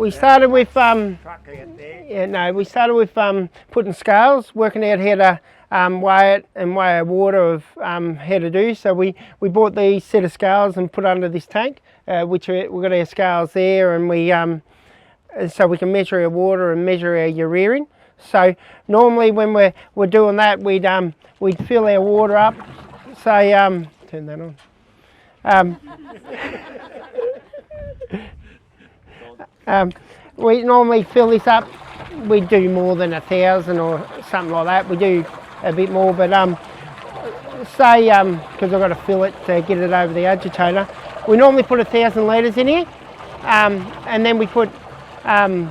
we started with we started with putting scales, working out how to weigh it and weigh a water of how to do. So we bought these set of scales and put under this tank, which we've got our scales there, and we so we can measure our water and measure our urea in. So normally when we're doing that, we'd fill our water up. Say turn that on. We normally fill this up. We do more than 1,000 or something like that. We do a bit more, but say because I've got to fill it to get it over the agitator. We normally put 1,000 litres in here, and then we put. I'll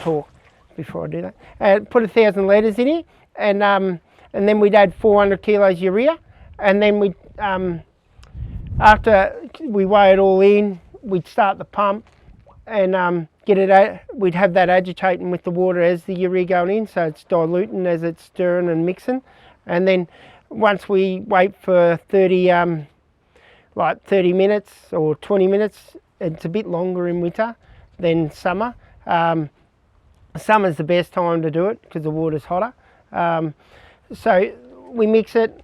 talk before I do that. Put 1,000 litres in here, and then we'd add 400 kilos urea, and then we after we weigh it all in, we'd start the pump and get it out. We'd have that agitating with the water as the urea going in, so it's diluting as it's stirring and mixing. And then once we wait for 30 minutes or 20 minutes, it's a bit longer in winter than summer. Summer's the best time to do it because the water's hotter. So we mix it,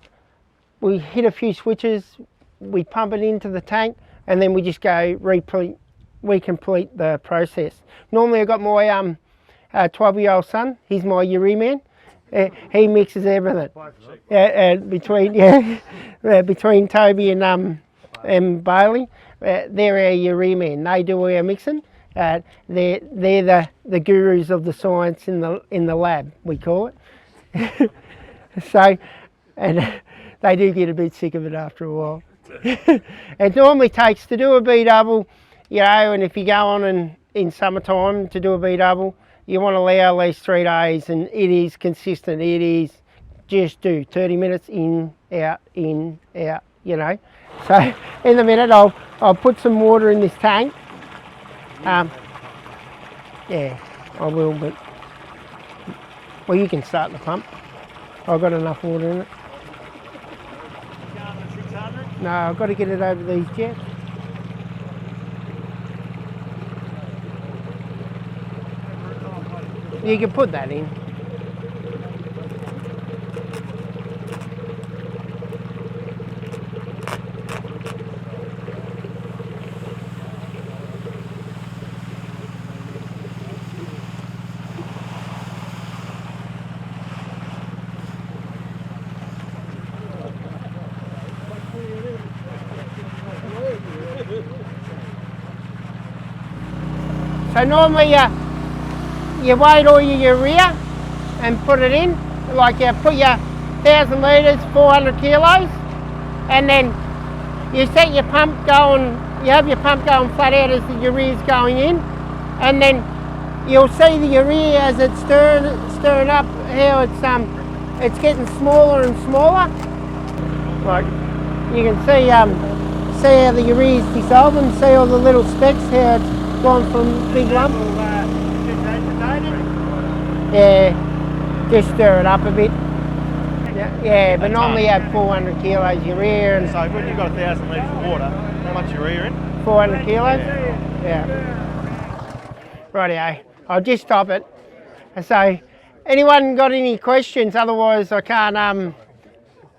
we hit a few switches, we pump it into the tank, and then we just go we complete the process. Normally I've got my 12-year-old son, he's my urea man. He mixes everything. Between Toby and Bailey, they're our urea men. They do our mixing. They're the gurus of the science in the lab, we call it. So, and they do get a bit sick of it after a while. It normally takes to do a B double, you know, and if you go on in summertime to do a B double, you want to allow at least 3 days, and it is consistent. It is just do 30 minutes in, out, you know. So in a minute I'll put some water in this tank. Yeah, I will, but well, you can start the pump. I've got enough water in it. No, I've got to get it over these jets. You can put that in. So normally you weigh all your urea and put it in, like you put your 1,000 litres, 400 kilos, and then you set your pump going, you have your pump going flat out as the urea's going in, and then you'll see the urea as it's stirring up, how it's getting smaller and smaller. Like you can see how the urea's dissolving, see all the little specks, how it's gone from big lump. Yeah, just stir it up a bit. Yeah, but normally you have 400 kilos urea. And so when you've got 1,000 litres of water, how much urea in? 400 kilos? Yeah. Rightio, I'll just stop it. So, anyone got any questions? Otherwise I can't,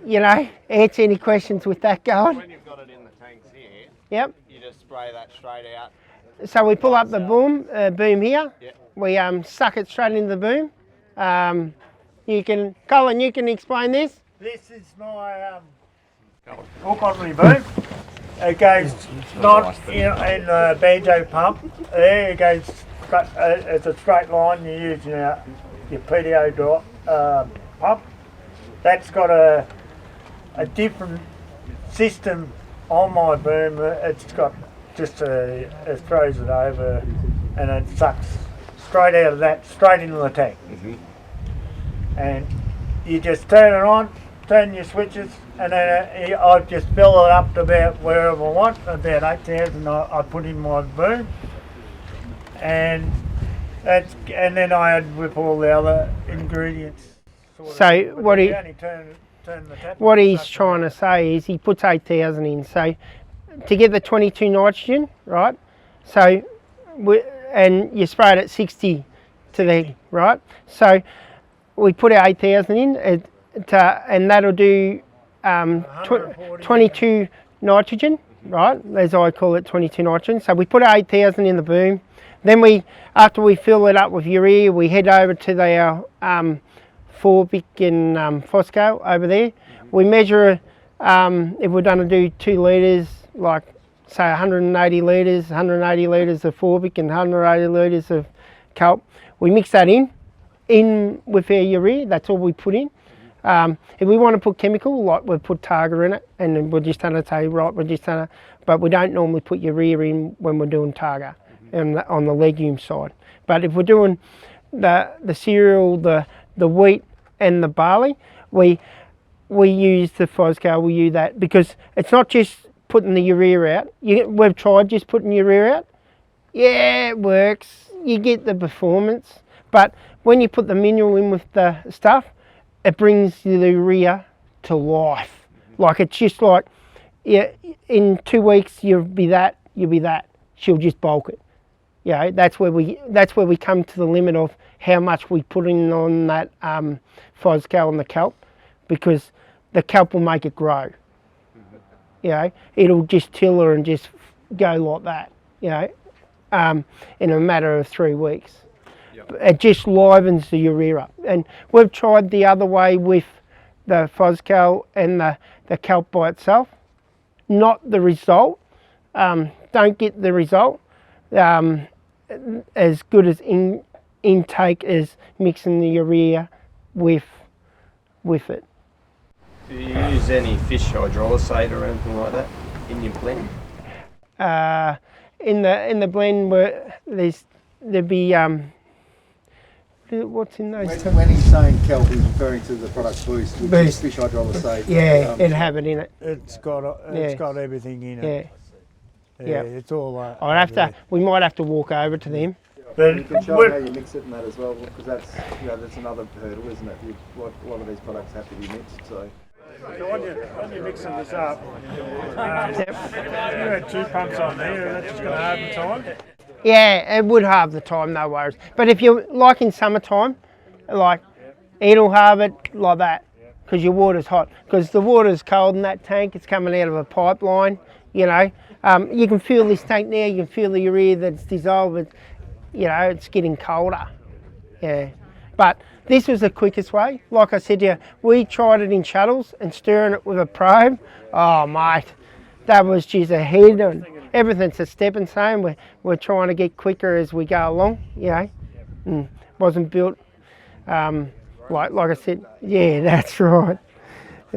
you know, answer any questions with that going. When you've got it in the tanks here, yep, you just spray that straight out. So we pull up the boom here. Yep. We suck it straight into the boom. Colin, you can explain this. This is my hook on my boom. It goes not in the banjo pump. There it goes. It's a straight line. You use your PDO pump. That's got a different system on my boom. It's got just it throws it over and it sucks straight out of that, straight into the tank. Mm-hmm. And you just turn it on, turn your switches, and then I just fill it up to about wherever I want, about 8,000 I put in my boom. And then I add with all the other ingredients. So what he's trying to say is he puts 8,000 in. So to get the 22 nitrogen, right? So and you spray it at 60 to the right. So we put our 8,000 in, and that'll do 22 nitrogen, right? As I call it, 22 nitrogen. So we put our 8,000 in the boom. Then after we fill it up with urea, we head over to our fulvic and Fosco over there. We measure if we're going to do 2 litres, like say 180 litres of fulvic and 180 litres of kelp. We mix that in with our urea. That's all we put in. If we want to put chemical, like we'll put Targa in it, and then we're just going to say, right, but we don't normally put urea in when we're doing Targa on the legume side. But if we're doing the cereal, the wheat and the barley, we use the Fosco, we use that, because it's not just putting the urea out. We've tried just putting urea out. Yeah, it works. You get the performance. But when you put the mineral in with the stuff, it brings the urea to life. Like it's just like, yeah, in 2 weeks you'll be that. She'll just bulk it. Yeah, that's where we come to the limit of how much we put in on that Fosco and the kelp, because the kelp will make it grow. You know, it'll just till her and just go like that. You know, in a matter of 3 weeks. It just livens the urea up. And we've tried the other way with the Fosco and the kelp by itself. Not the result. Don't get the result as good as intake as mixing the urea with it. Do you use any fish hydrolysate or anything like that in your blend? In the blend, there'd be what's in those? When he's saying kelp, he's referring to the product Boost, which is fish hydrolysate. Yeah, it'd have it in it. It's got everything in it. Yeah, it's all. We might have to walk over to them. But you can show how you mix it and that as well, because that's another hurdle, isn't it? A lot of these products have to be mixed. So when you're mixing this up, you had 2 pumps on there. That's just going to harden time. Yeah, it would halve the time, no worries. But if you're like in summertime, like it'll halve it like that, because your water's hot. Because the water's cold in that tank, it's coming out of a pipeline. You know, you can feel this tank now. You can feel the urea that's dissolved. You know, it's getting colder. Yeah, but this was the quickest way. Like I said to you, we tried it in shuttles and stirring it with a probe. Oh mate, that was just a head on. Everything's a stepping stone. We're trying to get quicker as we go along. You know, wasn't built like I said. Yeah, that's right.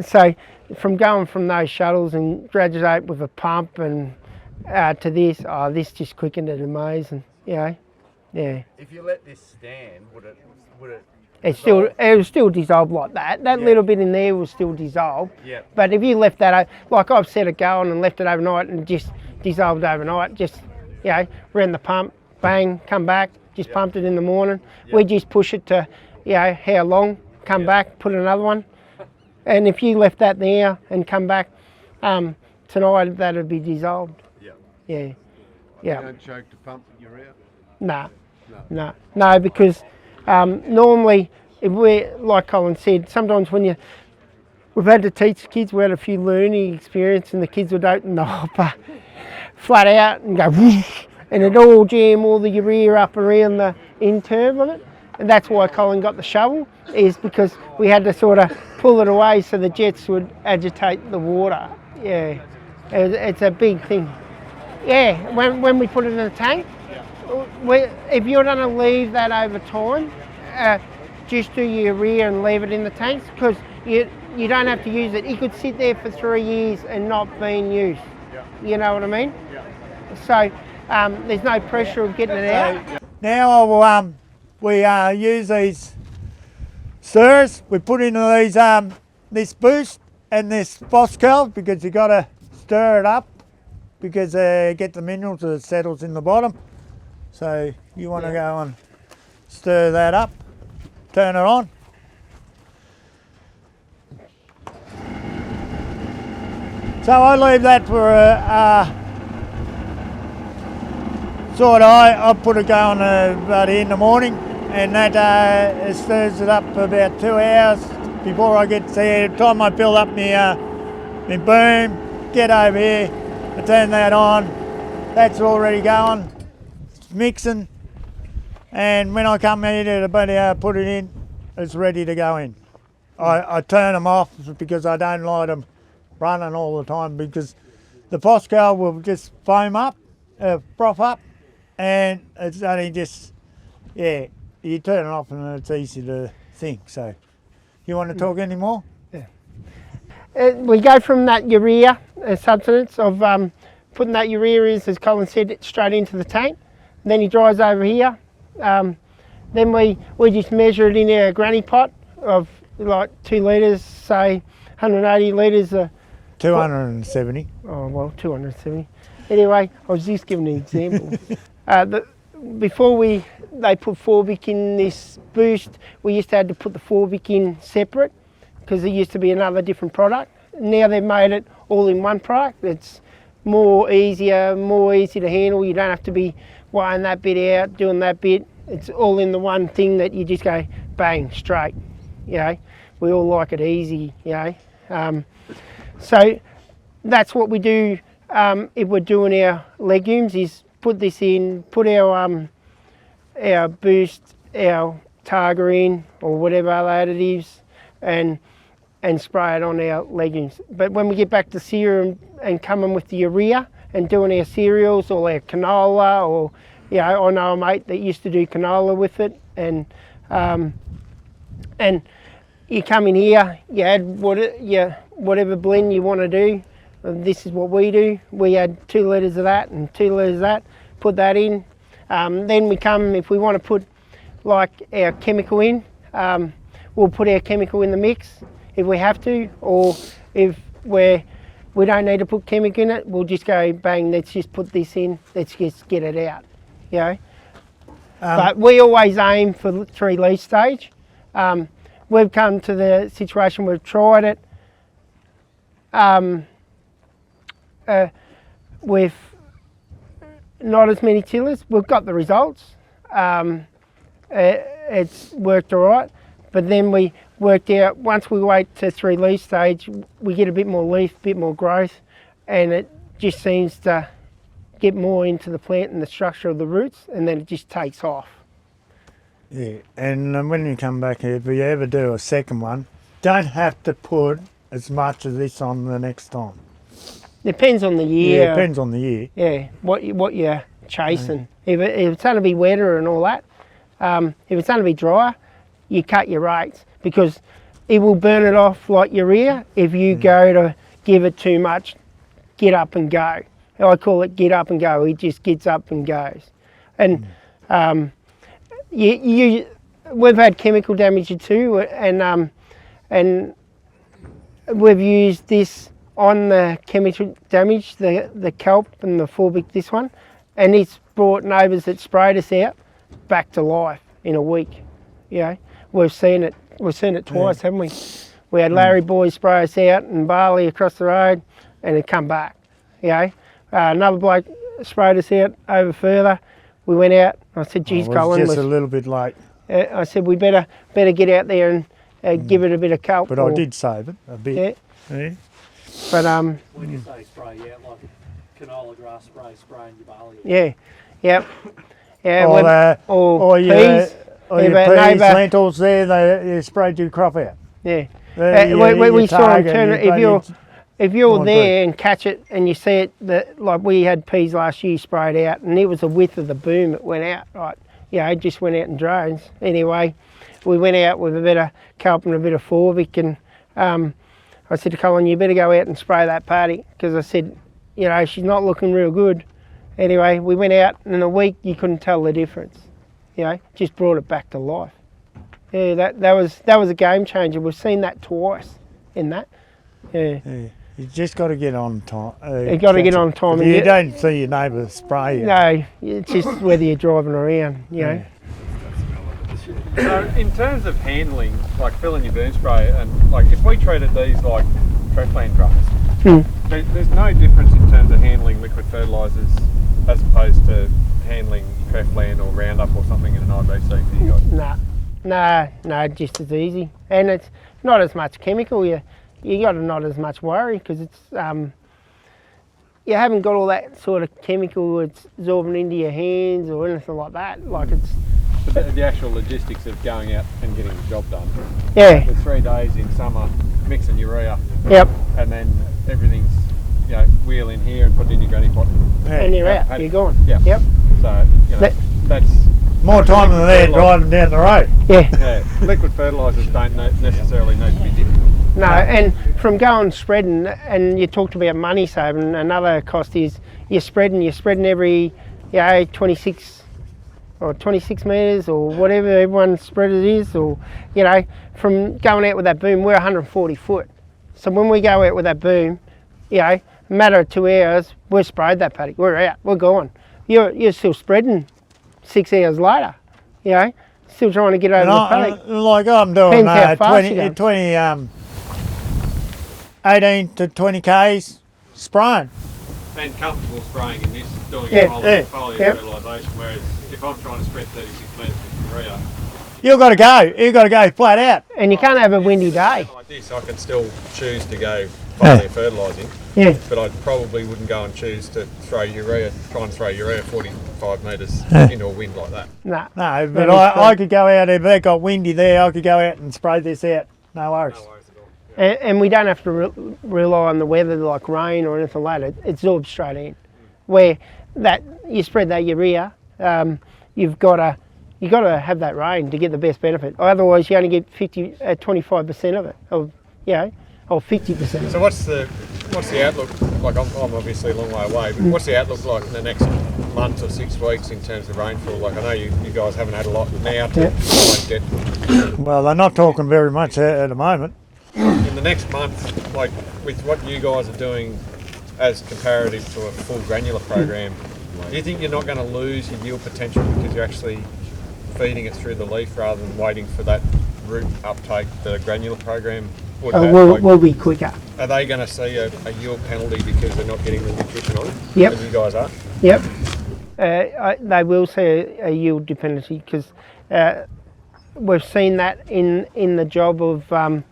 So from going from those shuttles and graduate with a pump and to this just quickened it amazing. You know. Yeah. If you let this stand, would it? It was still dissolved like that. That little bit in there was still dissolved. Yeah. But if you left that, like I've set it going and left it overnight and just dissolved overnight, just, you know, ran the pump, bang, come back, just pumped it in the morning. We just push it to, you know, how long, come back, put another one. And if you left that there and come back tonight, that'd be dissolved. Yeah. You don't choke to pump urea? No, because normally, if we're, like Colin said, sometimes when we've had to teach the kids, we had a few learning experience and the kids would open the hopper flat out and go whoosh, and it'd all jam all the urea up around the end term of it. And that's why Colin got the shovel, is because we had to sort of pull it away so the jets would agitate the water. Yeah, it's a big thing. Yeah, when we put it in the tank, if you're going to leave that over time, just do your urea and leave it in the tanks, because you don't have to use it. It could sit there for 3 years and not being used. You know what I mean? So there's no pressure of getting it out. Now we use these stirrers. We put in these this Boost and this Fosco, because you got to stir it up, because get the minerals that settles in the bottom. So you want to go and stir that up, turn it on. So I leave that for sort of, I put it going about in the morning, and that it stirs it up for about 2 hours before I get there. The time I fill up my boom, get over here, I turn that on, that's already going, it's mixing, and when I come here to about hour, put it in, it's ready to go in. I turn them off because I don't like them running all the time, because the Fosco will just foam up, froth up, and it's only just, yeah, you turn it off and it's easy to think. So, you want to talk any more? Yeah. We go from that urea substance of putting that urea in, as Colin said, straight into the tank. Then he dries over here. Then we just measure it in our granny pot of like 2 litres, say 180 litres. 270. Oh, well, 270. Anyway, I was just giving an example. Before they put fulvic in this boost, we used to have to put the fulvic in separate because it used to be another different product. Now they've made it all in one product. It's more easy to handle. You don't have to be weighing that bit out, doing that bit. It's all in the one thing that you just go bang, straight. You know, we all like it easy, you know. So that's what we do if we're doing our legumes, is put this in, put our boost, our targa in, or whatever other additives, and spray it on our legumes. But when we get back to cereal and coming with the urea and doing our cereals or our canola, or, you know, I know a mate that used to do canola with it, and you come in here, you add whatever blend you want to do. This is what we do. We add 2 litres of that and 2 litres of that, put that in. Then we come, if we want to put like our chemical in, we'll put our chemical in the mix if we have to, or if we don't need to put chemical in it, we'll just go bang, let's just put this in, let's just get it out, you know. But we always aim for 3 leaf stage. We've come to the situation, we've tried it with not as many tillers. We've got the results. It's worked all right, but then we worked out, once we wait to 3 leaf stage, we get a bit more leaf, a bit more growth, and it just seems to get more into the plant and the structure of the roots, and then it just takes off. Yeah, and when you come back here, if you ever do a second one, don't have to put as much of this on the next time. Depends on the year. Yeah, depends on the year. Yeah, what you're chasing. If it's going to be wetter and all that, if it's going to be drier, you cut your rates, because it will burn it off like urea if you go to give it too much, get up and go. I call it get up and go. It just gets up and goes. And we've had chemical damage too, and we've used this on the chemical damage, the kelp and the fulvic, this one, and it's brought neighbours that sprayed us out back to life in a week. You know, we've seen it twice, haven't we? We had Larry boys spray us out and Barley across the road, and it come back. You know, another bloke sprayed us out over further. We went out. I said, "Geez, Colin, just a little bit late." I said, "We better get out there and give it a bit of kelp." But I did save it a bit. Yeah. But when you say spray, yeah, like canola grass spray, spraying your barley. Yeah, yep, yeah. Or your peas, lentils there, they sprayed your crop out. Yeah. We saw them turn it. If you're there and catch it and you see it, like we had peas last year sprayed out, and it was the width of the boom it went out, right? Yeah, it just went out in drones. Anyway, we went out with a bit of kelp and a bit of fulvic, and I said to Colin, you better go out and spray that paddy, because I said, you know, she's not looking real good. Anyway, we went out, and in a week you couldn't tell the difference. You know, just brought it back to life. Yeah, that was a game changer. We've seen that twice in that. Yeah. You just got to get on time. You got to get on time. You don't see your neighbour spray you. No, it's just whether you're driving around, you know. So in terms of handling, like filling your boom spray, and like if we treated these like treplan drums, There's no difference in terms of handling liquid fertilisers as opposed to handling Craftland or Roundup or something in an IBC for you guys? No, just as easy. And it's not as much chemical. You got not as much worry because it's you haven't got all that sort of chemical it's absorbing into your hands or anything like that. Like it's the actual logistics of going out and getting the job done. yeah. The 3 days in summer mixing urea. Yep. And then everything's wheel in here and put it in your granny pot. And you're out. paddock. You're gone. Yeah. Yep. So that's More time than they're driving down the road. Yeah. Liquid fertilisers don't necessarily need to be different. No, and from going spreading, and you talked about money saving, another cost is you're spreading every 26 or 26 metres or whatever everyone's spread it is, or from going out with that boom, we're 140 foot. So when we go out with that boom, a matter of 2 hours, we've sprayed that paddock, we're out, we're gone. You're still spreading 6 hours later, still trying to get over the paddock. Like I'm doing Depends how fast you go. 18 to 20 Ks spraying. And comfortable spraying in this, doing Yeah, foliar yeah. fertilisation, whereas if I'm trying to spread 36 metres with urea, You've got to go flat out. And you can't have a windy day. like this, I can still choose to go foliar fertilising, Yeah. but I probably wouldn't go and choose to try and throw urea 45 metres into a wind like that. Nah. No, but I could go out if it got windy there, I could go out and spray this out. No worries. No worries at all. And we don't have to rely on the weather like rain or anything like that. It absorbs straight in. Where that you spread that urea, you've got to have that rain to get the best benefit. Otherwise, you only get 25% of it, or 50%. So what's the outlook? Like I'm obviously a long way away, but what's the outlook like in the next month or 6 weeks in terms of rainfall? Like I know you guys haven't had a lot now to get. Well, they're not talking very much at the moment. In the next month, like with what you guys are doing as comparative to a full granular program, do you think you're not going to lose your yield potential because you're actually feeding it through the leaf rather than waiting for that root uptake the granular program would have? We'll be quicker. Are they going to see a yield penalty because they're not getting the nutrition on it? Yep. As you guys are? Yep. They will see a yield dependency because we've seen that in the job of from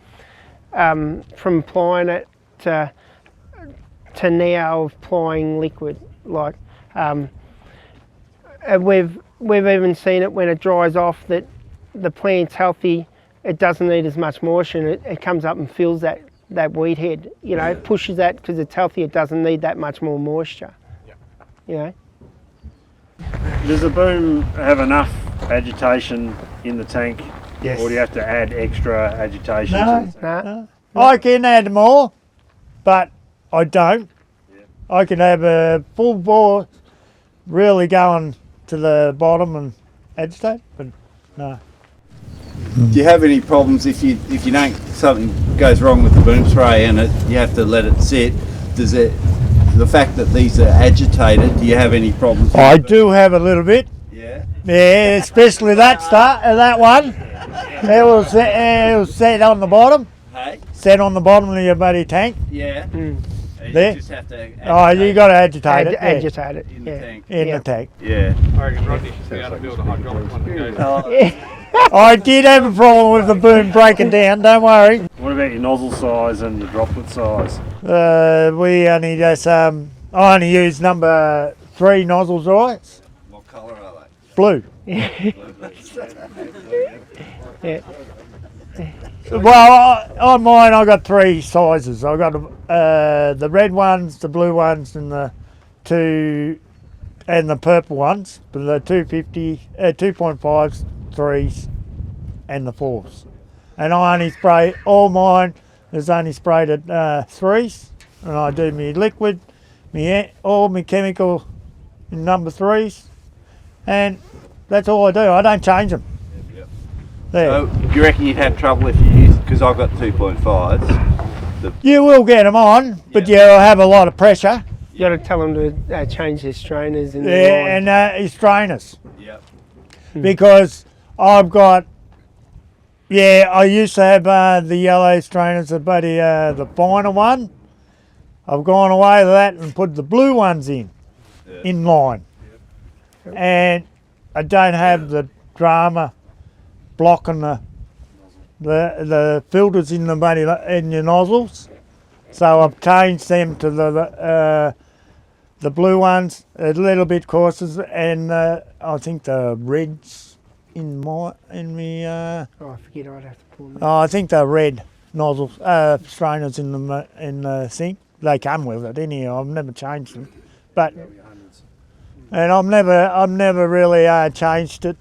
applying it to now applying liquid. Like we've even seen it when it dries off that the plant's healthy. It doesn't need as much moisture, and it comes up and fills that weed head. It pushes that because it's healthy. It doesn't need that much more moisture. Does the boom have enough agitation in the tank? Yes. Or do you have to add extra agitation? No. I can add more, but I don't. I can have a full bore really going to the bottom and agitate, but no. Do you have any problems if you don't, something goes wrong with the boom spray and you have to let it sit? Does it, the fact that these are agitated, do you have any problems? I do have a little bit. Yeah. Yeah, especially that one. It was set on the bottom. Hey. Set on the bottom of your buddy tank. Yeah. You There. just have to. Oh, you got to agitate it. Agitate it. in the tank. In the tank. Yeah. I reckon Rodney should be able to build a hydraulic one that goes. I did have a problem with the boom breaking down. Don't worry. What about your nozzle size and the droplet size? We only just I only use number 3 nozzles, right? What colour are they? Blue. Yeah. Well, on mine I got 3 sizes. I got the red ones, the blue ones, and the purple ones. But the 250, 2.5s, 3s, and the 4s. And I only spray all mine is only sprayed at 3s, and I do me liquid, all my chemical in number 3s, and that's all I do. I don't change them. There. So, do you reckon you'd have trouble if you use, because I've got 2.5s. You will get them on, but you'll have a lot of pressure. You got to tell them to change their strainers in the line. Yeah, and it's strainers. Yep. Because I've got, I used to have the yellow strainers, the finer one. I've gone away to that and put the blue ones in line. And I don't have the drama blocking the filters in in your nozzles. So I've changed them to the blue ones, a little bit coarser, and I think the reds in me. Oh, I forget. I'd have to pull them. I think the red nozzles, strainers in the sink. They come with it anyhow. I've never changed them, but and I've never really changed it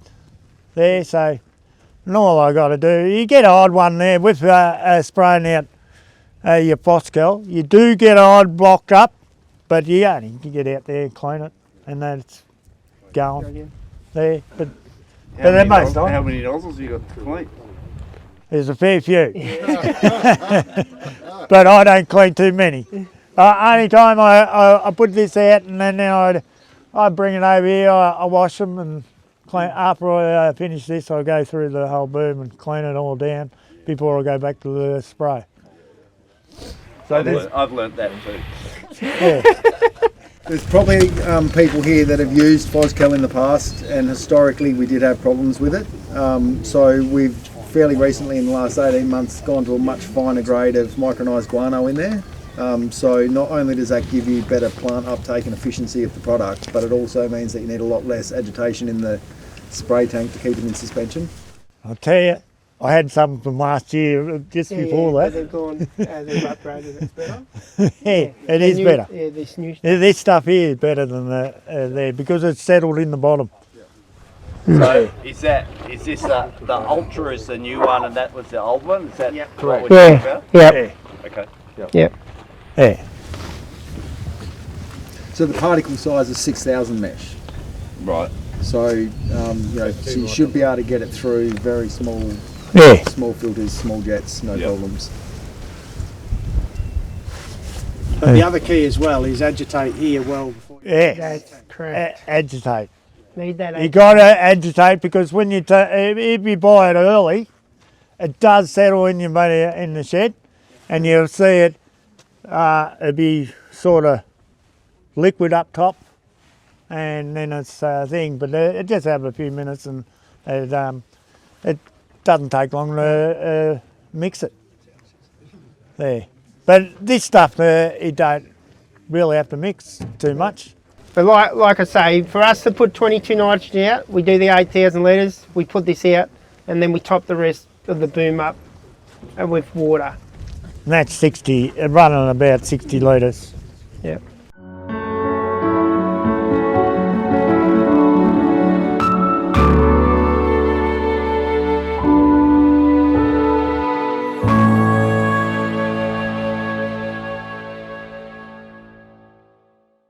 there. So, and all I got to do, you get an odd one there with spraying out your Foscal. You do get an odd blocked up, but you only can get out there and clean it, and then it's going there. But How many nozzles you got to clean? there's a fair few, but I don't clean too many. Only time I put this out, and then I bring it over here. I wash them and clean. After I finish this, I go through the whole boom and clean it all down before I go back to the spray. So I've learnt that too. Yeah. There's probably people here that have used Foscal in the past, and historically we did have problems with it. So we've fairly recently, in the last 18 months, gone to a much finer grade of micronized guano in there. So not only does that give you better plant uptake and efficiency of the product, but it also means that you need a lot less agitation in the spray tank to keep them in suspension. I'll tell you, I had some from last year, just before that. They've gone, they've upgraded. It's better. Yeah, it is better. Yeah, this new stuff. This stuff here is better than there because it's settled in the bottom. So is this the Ultra is the new one and that was the old one? Is that Correct. what we're talking Yeah. about? Yeah. Okay. Yep. Yeah. So the particle size is 6,000 mesh. Right. So, so you should be able to get it through very small filters, small jets, no problems. But the other key as well is agitate here well before you That's correct. Agitate. Need that. You got to agitate because when you if you buy it early, it does settle in your money in the shed, and you'll see it. It'll be sort of liquid up top, and then it's a thing. But it just have a few minutes, and it doesn't take long to mix it. There, but this stuff you don't really have to mix too much. But like I say, for us to put 22 nitrogen out, we do the 8,000 litres, we put this out, and then we top the rest of the boom up with water. And that's 60, running about 60 litres. Yep.